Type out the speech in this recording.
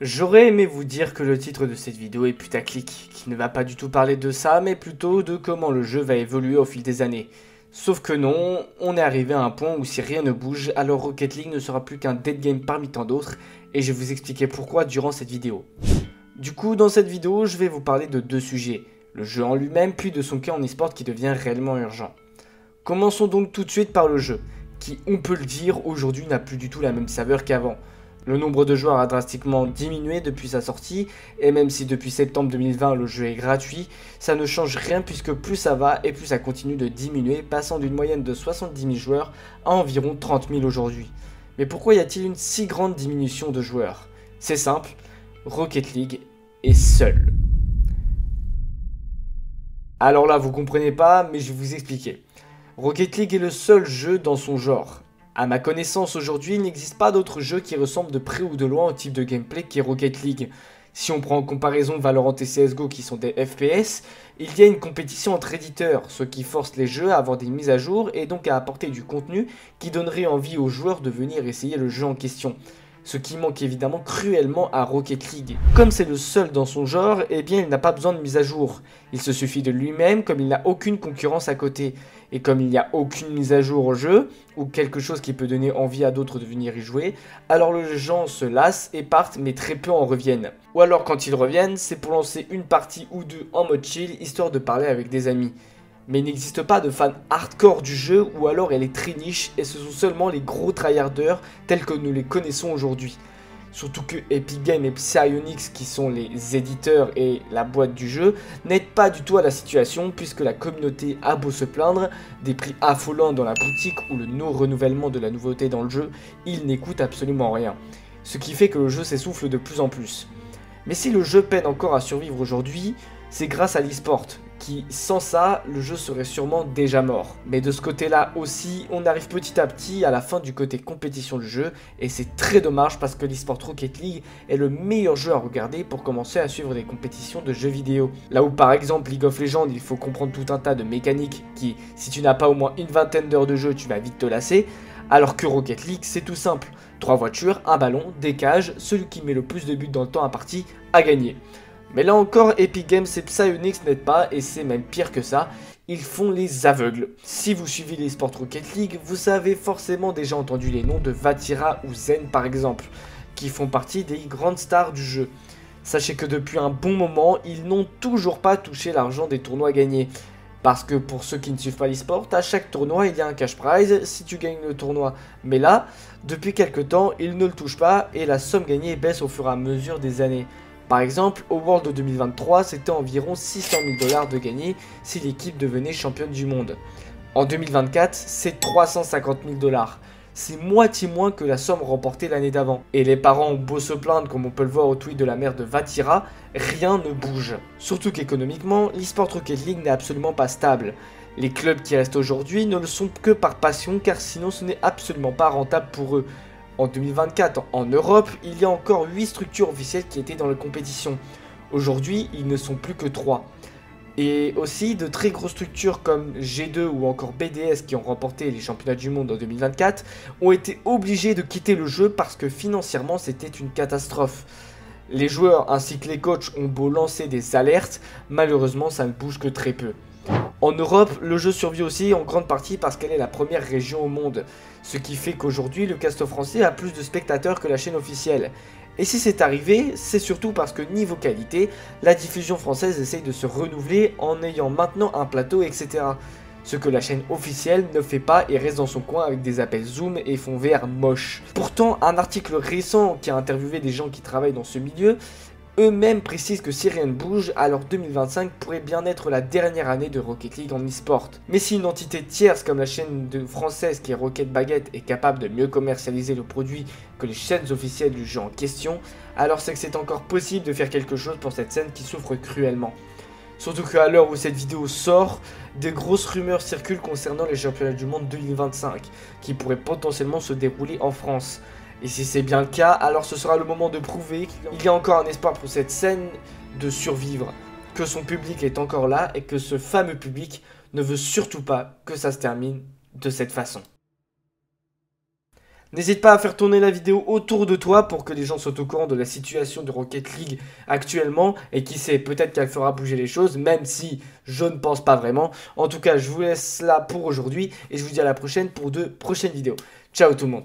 J'aurais aimé vous dire que le titre de cette vidéo est putaclic, qui ne va pas du tout parler de ça, mais plutôt de comment le jeu va évoluer au fil des années. Sauf que non, on est arrivé à un point où si rien ne bouge, alors Rocket League ne sera plus qu'un dead game parmi tant d'autres, et je vais vous expliquer pourquoi durant cette vidéo. Du coup, dans cette vidéo, je vais vous parler de deux sujets, le jeu en lui-même, puis de son cas en e-sport qui devient réellement urgent. Commençons donc tout de suite par le jeu, qui, on peut le dire, aujourd'hui n'a plus du tout la même saveur qu'avant. Le nombre de joueurs a drastiquement diminué depuis sa sortie, et même si depuis septembre 2020 le jeu est gratuit, ça ne change rien puisque plus ça va et plus ça continue de diminuer, passant d'une moyenne de 70 000 joueurs à environ 30 000 aujourd'hui. Mais pourquoi y a-t-il une si grande diminution de joueurs? C'est simple, Rocket League est seul. Alors là vous comprenez pas, mais je vais vous expliquer. Rocket League est le seul jeu dans son genre. A ma connaissance aujourd'hui, il n'existe pas d'autre jeu qui ressemble de près ou de loin au type de gameplay qu'est Rocket League. Si on prend en comparaison Valorant et CSGO qui sont des FPS, il y a une compétition entre éditeurs, ce qui force les jeux à avoir des mises à jour et donc à apporter du contenu qui donnerait envie aux joueurs de venir essayer le jeu en question. Ce qui manque évidemment cruellement à Rocket League. Comme c'est le seul dans son genre, eh bien il n'a pas besoin de mise à jour. Il se suffit de lui-même comme il n'a aucune concurrence à côté. Et comme il n'y a aucune mise à jour au jeu, ou quelque chose qui peut donner envie à d'autres de venir y jouer, alors les gens se lassent et partent mais très peu en reviennent. Ou alors quand ils reviennent, c'est pour lancer une partie ou deux en mode chill, histoire de parler avec des amis. Mais il n'existe pas de fans hardcore du jeu ou alors elle est très niche et ce sont seulement les gros tryharders tels que nous les connaissons aujourd'hui. Surtout que Epic Games et Psyonix qui sont les éditeurs et la boîte du jeu n'aident pas du tout à la situation puisque la communauté a beau se plaindre des prix affolants dans la boutique ou le non-renouvellement de la nouveauté dans le jeu, ils n'écoutent absolument rien. Ce qui fait que le jeu s'essouffle de plus en plus. Mais si le jeu peine encore à survivre aujourd'hui, c'est grâce à l'e-sport, qui sans ça, le jeu serait sûrement déjà mort. Mais de ce côté-là aussi, on arrive petit à petit à la fin du côté compétition du jeu, et c'est très dommage parce que l'e-sport Rocket League est le meilleur jeu à regarder pour commencer à suivre des compétitions de jeux vidéo. Là où par exemple League of Legends, il faut comprendre tout un tas de mécaniques qui, si tu n'as pas au moins une vingtaine d'heures de jeu, tu vas vite te lasser, alors que Rocket League, c'est tout simple. 3 voitures, un ballon, des cages, celui qui met le plus de buts dans le temps imparti a gagné. Mais là encore, Epic Games et Psyonix n'aident pas, et c'est même pire que ça, ils font les aveugles. Si vous suivez les Sport Rocket League, vous avez forcément déjà entendu les noms de Vatira ou Zen par exemple, qui font partie des grandes stars du jeu. Sachez que depuis un bon moment, ils n'ont toujours pas touché l'argent des tournois gagnés. Parce que pour ceux qui ne suivent pas l'e-sport, à chaque tournoi il y a un cash prize si tu gagnes le tournoi. Mais là, depuis quelques temps, ils ne le touchent pas et la somme gagnée baisse au fur et à mesure des années. Par exemple, au World de 2023, c'était environ 600 000 $ de gagné si l'équipe devenait championne du monde. En 2024, c'est 350 000 $. C'est moitié moins que la somme remportée l'année d'avant. Et les parents ont beau se plaindre, comme on peut le voir au tweet de la mère de Vatira, rien ne bouge. Surtout qu'économiquement, l'e-sport Rocket League n'est absolument pas stable. Les clubs qui restent aujourd'hui ne le sont que par passion, car sinon ce n'est absolument pas rentable pour eux. En 2024, en Europe, il y a encore 8 structures officielles qui étaient dans la compétition. Aujourd'hui, ils ne sont plus que 3. Et aussi, de très grosses structures comme G2 ou encore BDS qui ont remporté les championnats du monde en 2024 ont été obligés de quitter le jeu parce que financièrement c'était une catastrophe. Les joueurs ainsi que les coachs ont beau lancer des alertes, malheureusement ça ne bouge que très peu. En Europe, le jeu survit aussi en grande partie parce qu'elle est la première région au monde, ce qui fait qu'aujourd'hui le cast français a plus de spectateurs que la chaîne officielle. Et si c'est arrivé, c'est surtout parce que niveau qualité, la diffusion française essaye de se renouveler en ayant maintenant un plateau, etc. Ce que la chaîne officielle ne fait pas et reste dans son coin avec des appels zoom et fond vert moches. Pourtant, un article récent qui a interviewé des gens qui travaillent dans ce milieu, eux-mêmes précisent que si rien ne bouge, alors 2025 pourrait bien être la dernière année de Rocket League en e-sport. Mais si une entité tierce comme la chaîne française qui est Rocket Baguette est capable de mieux commercialiser le produit que les chaînes officielles du jeu en question, alors c'est que c'est encore possible de faire quelque chose pour cette scène qui souffre cruellement. Surtout qu'à l'heure où cette vidéo sort, des grosses rumeurs circulent concernant les championnats du monde 2025, qui pourraient potentiellement se dérouler en France. Et si c'est bien le cas, alors ce sera le moment de prouver qu'il y a encore un espoir pour cette scène de survivre, que son public est encore là et que ce fameux public ne veut surtout pas que ça se termine de cette façon. N'hésite pas à faire tourner la vidéo autour de toi pour que les gens soient au courant de la situation de Rocket League actuellement. Et qui sait, peut-être qu'elle fera bouger les choses, même si je ne pense pas vraiment. En tout cas, je vous laisse là pour aujourd'hui et je vous dis à la prochaine pour de prochaines vidéos. Ciao tout le monde.